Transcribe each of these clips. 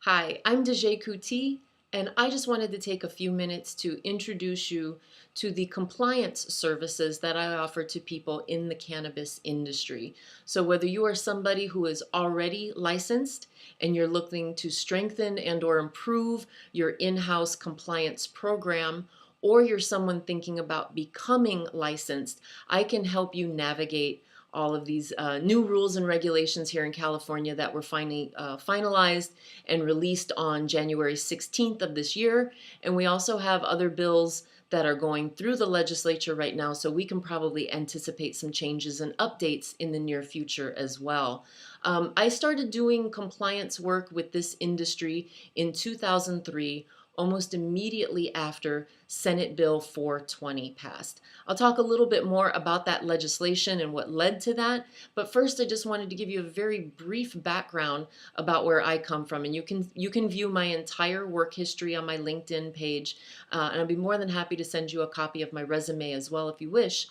Hi, I'm Degé Coutee, and I just wanted to take a few minutes to introduce you to the compliance services that I offer to people in the cannabis industry. So whether you are somebody who is already licensed and you're looking to strengthen and or improve your in-house compliance program, or you're someone thinking about becoming licensed, I can help you navigate all of these new rules and regulations here in California that were finally finalized and released on January 16th of this year. And we also have other bills that are going through the legislature right now, so we can probably anticipate some changes and updates in the near future as well. I started doing compliance work with this industry in 2003, almost immediately after Senate Bill 420 passed. I'll talk a little bit more about that legislation and what led to that, but first I just wanted to give you a very brief background about where I come from, and you can view my entire work history on my LinkedIn page, and I'll be more than happy to send you a copy of my resume as well if you wish.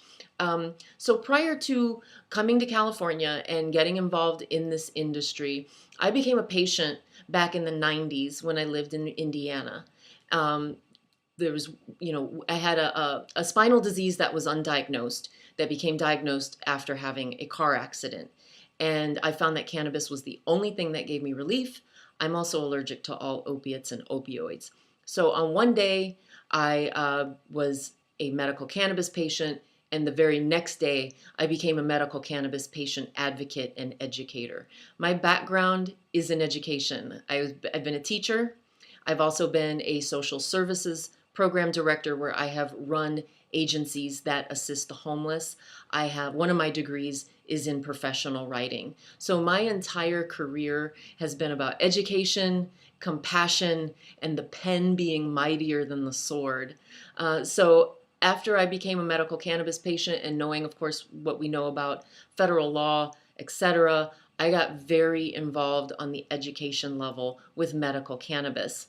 So prior to coming to California and getting involved in this industry, I became a patient back in the 90s when I lived in Indiana. Um, there was, I had a spinal disease that was undiagnosed, that became diagnosed after having a car accident. And I found that cannabis was the only thing that gave me relief. I'm also allergic to all opiates and opioids. So on one day, I was a medical cannabis patient, and the very next day, I became a medical cannabis patient advocate and educator. My background is in education. I've been a teacher. I've also been a social services program director where I have run agencies that assist the homeless. I have one of my degrees is in professional writing. So my entire career has been about education, compassion, and the pen being mightier than the sword. So after I became a medical cannabis patient and knowing, of course, what we know about federal law, etc., I got very involved on the education level with medical cannabis,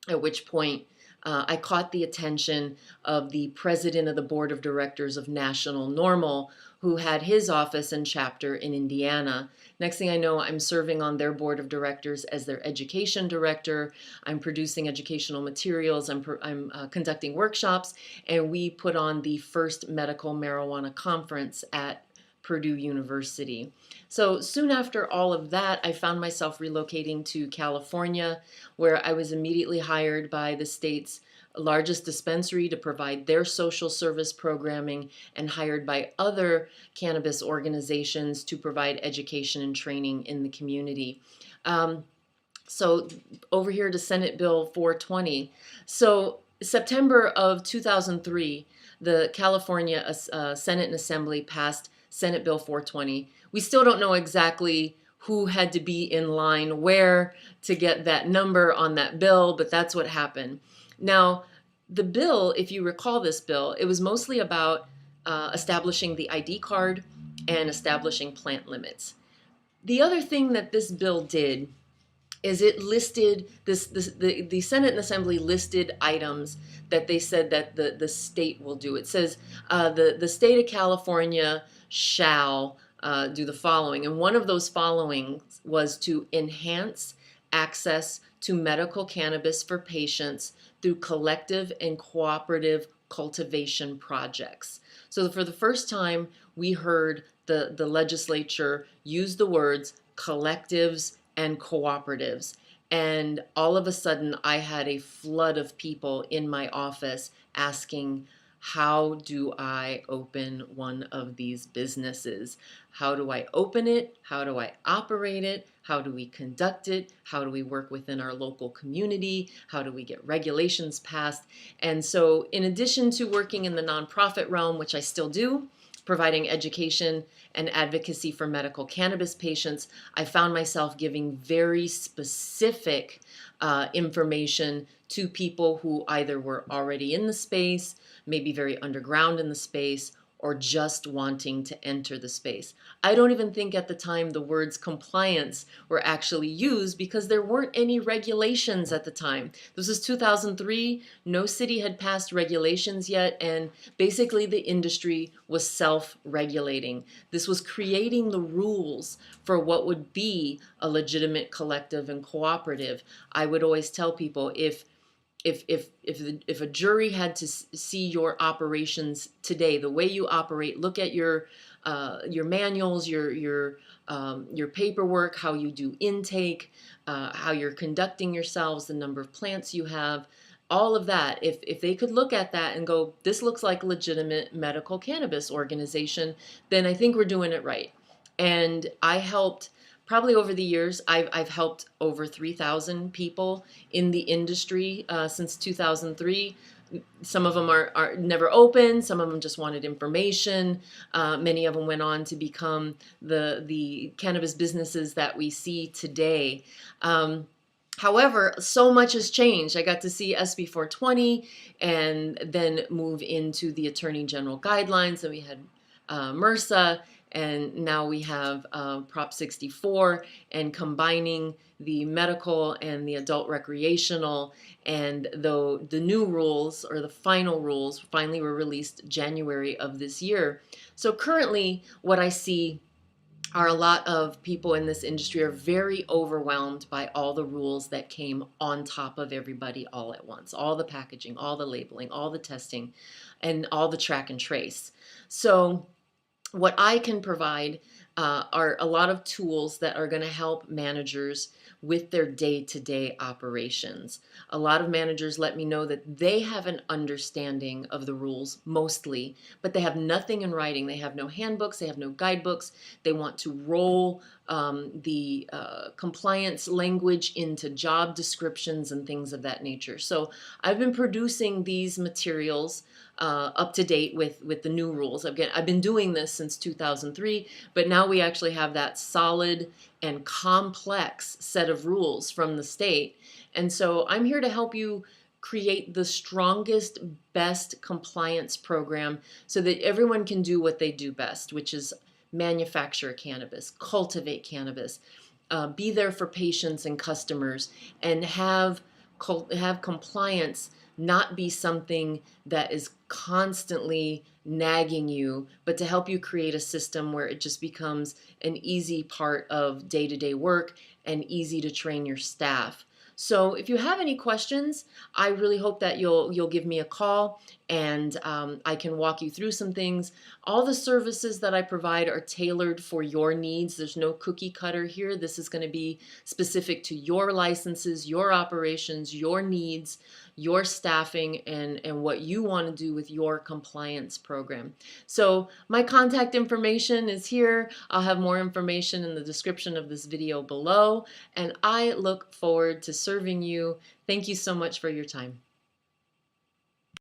at which point I caught the attention of the president of the board of directors of National Normal, who had his office and chapter in Indiana. Next thing I know, I'm serving on their board of directors as their education director. I'm producing educational materials. I'm conducting workshops, and we put on the first medical marijuana conference at Purdue University. So soon after all of that, I found myself relocating to California, where I was immediately hired by the state's largest dispensary to provide their social service programming, and hired by other cannabis organizations to provide education and training in the community. So over here to Senate Bill 420. So September of 2003, the California Senate and Assembly passed Senate Bill 420. We still don't know exactly who had to be in line where to get that number on that bill, but that's what happened. Now, the bill, if you recall this bill, it was mostly about establishing the ID card and establishing plant limits. The other thing that this bill did is it listed the Senate and Assembly listed items that they said that the state will do. It says the state of California shall do the following, and one of those followings was to enhance access to medical cannabis for patients through collective and cooperative cultivation projects. So for the first time, we heard the legislature use the words collectives and cooperatives. And all of a sudden, I had a flood of people in my office asking, how do I open one of these businesses? How do I open it? How do I operate it? How do we conduct it? How do we work within our local community? How do we get regulations passed? And so, in addition to working in the nonprofit realm, which I still do, providing education and advocacy for medical cannabis patients, I found myself giving very specific information to people who either were already in the space, maybe very underground in the space, or just wanting to enter the space. I don't even think at the time the words compliance were actually used because there weren't any regulations at the time. This was 2003. No city had passed regulations yet, and basically the industry was self-regulating. This was creating the rules for what would be a legitimate collective and cooperative. I would always tell people, if a jury had to see your operations today, the way you operate, look at your manuals, your paperwork, how you do intake, how you're conducting yourselves, the number of plants you have, all of that. If they could look at that and go, this looks like a legitimate medical cannabis organization, then I think we're doing it right. And I helped. Probably over the years, I've helped over 3,000 people in the industry since 2003. Some of them are never open. Some of them just wanted information. Many of them went on to become the cannabis businesses that we see today. However, so much has changed. I got to see SB 420 and then move into the Attorney General guidelines. And we had MRSA, and now we have Prop 64, and combining the medical and the adult recreational. And though the new rules, or the final rules, finally were released January of this year. So currently what I see are a lot of people in this industry are very overwhelmed by all the rules that came on top of everybody all at once. All the packaging, all the labeling, all the testing, and all the track and trace. So what I can provide are a lot of tools that are going to help managers with their day-to-day operations. A lot of managers let me know that they have an understanding of the rules mostly, but they have nothing in writing. They have no handbooks, they have no guidebooks. They want to roll the compliance language into job descriptions and things of that nature. So I've been producing these materials up to date with the new rules. Again, I've been doing this since 2003, but now we actually have that solid and complex set of rules from the state. And so I'm here to help you create the strongest, best compliance program so that everyone can do what they do best, which is manufacture cannabis, cultivate cannabis, be there for patients and customers, and have compliance not be something that is constantly nagging you, but to help you create a system where it just becomes an easy part of day-to-day work and easy to train your staff. So if you have any questions, I really hope that you'll give me a call, and I can walk you through some things. All the services that I provide are tailored for your needs. There's no cookie cutter here. This is going to be specific to your licenses, your operations, your needs, your staffing, and what you want to do with your compliance program. So my contact information is here. I'll have more information in the description of this video below, and I look forward to serving you. Thank you so much for your time.